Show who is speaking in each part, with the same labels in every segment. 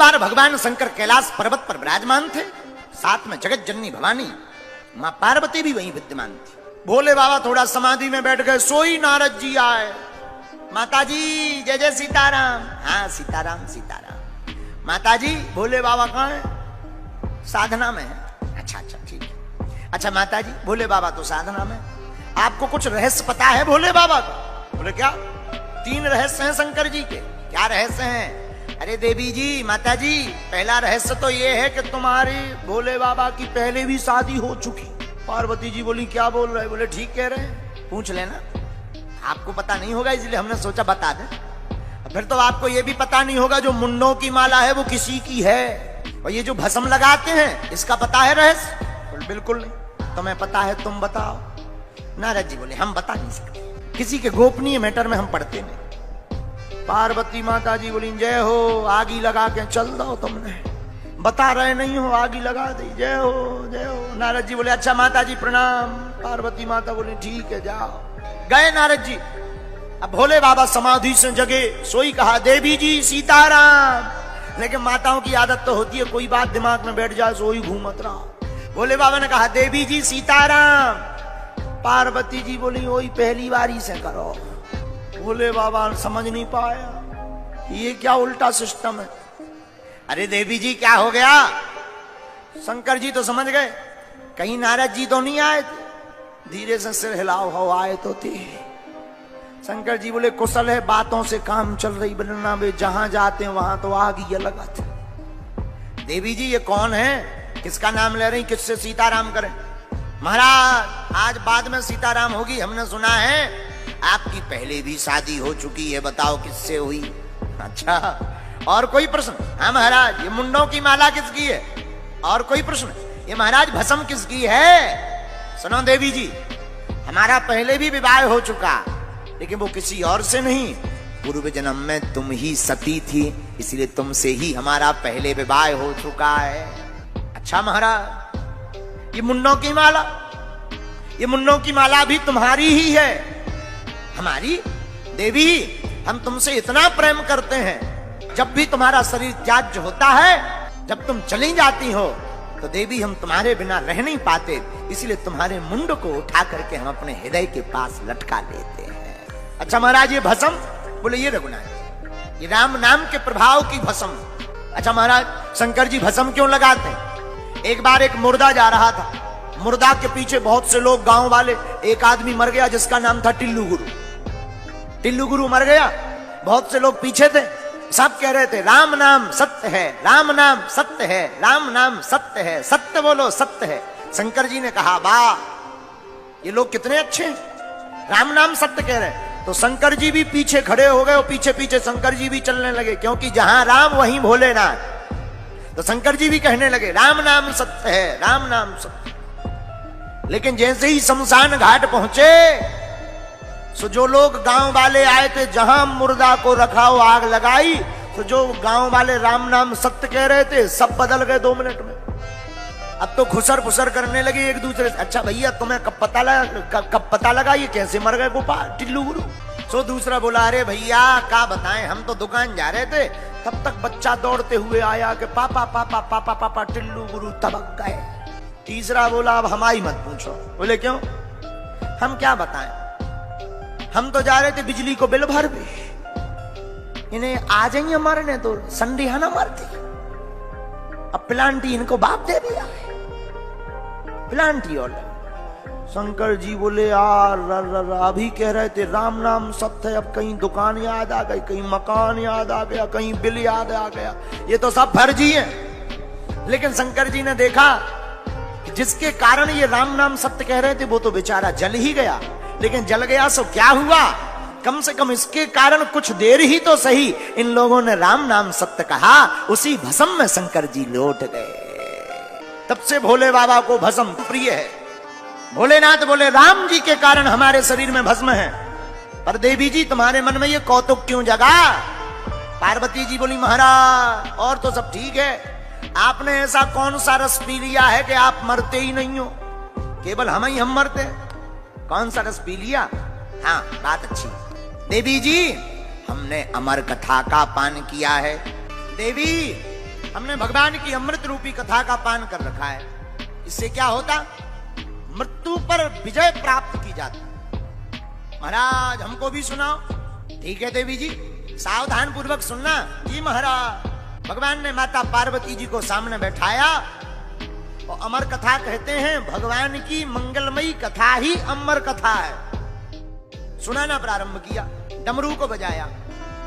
Speaker 1: बार भगवान शंकर कैलाश पर्वत पर विराजमान थे, साथ में जगत जननी भवानी मां पार्वती भी वहीं विद्यमान थी। भोले बाबा थोड़ा समाधि में बैठ गए, सोई नारद जी आए। माता जी जय जय सीताराम। हाँ सीताराम सीताराम। माता जी भोले बाबा कहाँ है? साधना में है। अच्छा अच्छा ठीक है। अच्छा माता जी भोले बाबा तो साधना में, आपको कुछ रहस्य पता है भोले बाबा का? बोले क्या? 3 रहस्य हैं शंकर जी के। क्या रहस्य हैं? अरे देवी जी माता जी, पहला रहस्य तो ये है कि तुम्हारे भोले बाबा की पहले भी शादी हो चुकी। पार्वती जी बोली क्या बोल रहे? बोले ठीक कह रहे हैं, पूछ लेना। आपको पता नहीं होगा इसलिए हमने सोचा बता दें। फिर तो आपको ये भी पता नहीं होगा जो मुंडों की माला है वो किसी की है, और ये जो भस्म लगाते हैं इसका पता है रहस्य? बोले बिल्कुल नहीं। तुम्हें पता है तुम बताओ। नारद जी बोले हम बता नहीं सकते, किसी के गोपनीय मैटर में हम पढ़ते नहीं। पार्वती माता जी बोली जय हो, आगी लगा के चल दो, तुमने बता रहे नहीं हो, आगी लगा दी, जय हो जय हो। नारद जी बोले अच्छा माता जी प्रणाम। पार्वती माता बोली ठीक है जाओ। गए नारद जी। अब भोले बाबा समाधि से जगे, सोई कहा देवी जी सीताराम। लेकिन माताओं की आदत तो होती है कोई बात दिमाग में बैठ जाए सोई घूमत रहा। भोले बाबा ने कहा देवी जी सीताराम। पार्वती जी बोली वही पहली बारी से करो। भोले बाबा समझ नहीं पाया ये क्या उल्टा सिस्टम है। अरे देवी जी क्या हो गया? शंकर जी तो समझ गए, कहीं नारद जी तो नहीं आए थे? धीरे से सिर हिलाओ, हो आए तो थे। शंकर जी बोले कुशल है, बातों से काम चल रही बनना, वे जहां जाते हैं वहां तो आग ही लगत। देवी जी ये कौन है, किसका नाम ले रही, किससे सीताराम करें? महाराज आज बाद में सीताराम होगी, हमने सुना है आपकी पहले भी शादी हो चुकी है, बताओ किससे हुई? अच्छा और कोई प्रश्न? हाँ महाराज ये मुंडों की माला किसकी है? और कोई प्रश्न? ये महाराज भस्म किसकी है? सुनो देवी जी, हमारा पहले भी विवाह हो चुका, लेकिन वो किसी और से नहीं, पूर्व जन्म में तुम ही सती थी, इसलिए तुमसे ही हमारा पहले विवाह हो चुका है। अच्छा महाराज ये मुंडों की माला, ये मुंडों की माला भी तुम्हारी ही है? हमारी? देवी हम तुमसे इतना प्रेम करते हैं, जब भी तुम्हारा शरीर त्याज्य होता है, जब तुम चली जाती हो तो देवी हम तुम्हारे बिना रह नहीं पाते, इसलिए तुम्हारे मुंड को उठा करके हम अपने हृदय के पास लटका लेते हैं। अच्छा महाराज ये भस्म? बोले ये रघुनाथ ये राम नाम के प्रभाव की भस्म। अच्छा महाराज शंकर जी भस्म क्यों लगाते हैं? एक बार एक मुर्दा जा रहा था, मुर्दा के पीछे बहुत से लोग गांव वाले, एक आदमी मर गया जिसका नाम था टिल्लू गुरु। टिल्लू गुरु मर गया, बहुत से लोग पीछे थे, सब कह रहे थे राम नाम सत्य है, राम नाम सत्य है, राम नाम सत्य है, सत्य बोलो सत्य है। शंकर जी ने कहा वाह ये लोग कितने अच्छे हैं, राम नाम सत्य कह रहे हैं। तो शंकर जी भी पीछे खड़े हो गए और पीछे पीछे शंकर जी भी चलने लगे, क्योंकि जहां राम वहीं भोलेनाथ। तो शंकर जी भी कहने लगे राम नाम सत्य है, राम नाम सत्य। लेकिन जैसे ही शमशान घाट पहुंचे, सो जो लोग गांव वाले आए थे, जहां मुर्दा को रखा हो आग लगाई, तो जो गांव वाले राम नाम सत्य कह रहे थे सब बदल गए 2 मिनट में। अब तो खुसर फुसर करने लगे एक दूसरे से। अच्छा भैया तुम्हें कब पता लगा ये कैसे मर गए गोपाल टिल्लू गुरु? सो दूसरा बोला अरे भैया क्या बताएं, हम तो दुकान जा रहे थे, तब तक बच्चा दौड़ते हुए आया कि पापा पापा पापा पापा टिल्लू गुरु तबक गए। तीसरा बोला अब हमारी मत पूछो। बोले क्यों? हम क्या बताएं, हम तो जा रहे थे बिजली को बिल भर भी, इन्हें आ जाइए मरने तो संडे है ना मरती, अब प्लांटी इनको बाप दे दिया प्लांटी। और शंकर जी बोले यार अभी कह रहे थे राम नाम सत्य है, अब कहीं दुकान याद आ गई, कहीं मकान याद आ गया, कहीं बिल याद आ गया, ये तो सब फर्जी है। लेकिन शंकर जी ने देखा जिसके कारण ये राम नाम सत्य कह रहे थे वो तो बेचारा जल ही गया, लेकिन जल गया सो क्या हुआ, कम से कम इसके कारण कुछ देर ही तो सही इन लोगों ने राम नाम सत्य कहा, उसी भस्म में शंकर जी लौट गए। तब से भोले बाबा को भस्म प्रिय है। भोलेनाथ बोले राम जी के कारण हमारे शरीर में भस्म है, पर देवी जी तुम्हारे मन में ये कौतुक क्यों जगा? पार्वती जी बोली महाराज और तो सब ठीक है, आपने ऐसा कौन सा रस पी लिया है कि आप मरते ही नहीं हो, केवल हम मरते हैं। कौन सा रस पी लिया? हाँ बात अच्छी देवी जी, हमने अमर कथा का पान किया है। देवी हमने भगवान की अमृत रूपी कथा का पान कर रखा है। इससे क्या होता? मृत्यु पर विजय प्राप्त की जाती। महाराज हमको भी सुनाओ। ठीक है देवी जी, सावधान पूर्वक सुनना। जी महाराज। भगवान ने माता पार्वती जी को सामने बैठाया और अमर कथा कहते हैं, भगवान की मंगलमयी कथा ही अमर कथा है। सुनाना प्रारंभ किया, डमरू को बजाया।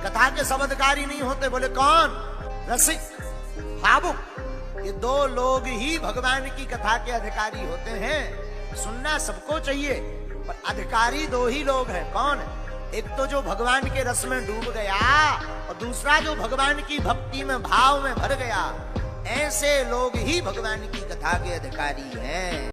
Speaker 1: कथा के सब अधिकारी नहीं होते। बोले कौन? रसिक, भावुक। ये दो लोग ही भगवान की कथा के अधिकारी होते हैं। सुनना सबको चाहिए, पर अधिकारी दो ही लोग हैं। कौन? एक तो जो भगवान के रस में डूब गया और दूसरा जो भगवान की भक्ति में भाव में भर गया। ऐसे लोग ही भगवान की कथा के अधिकारी हैं।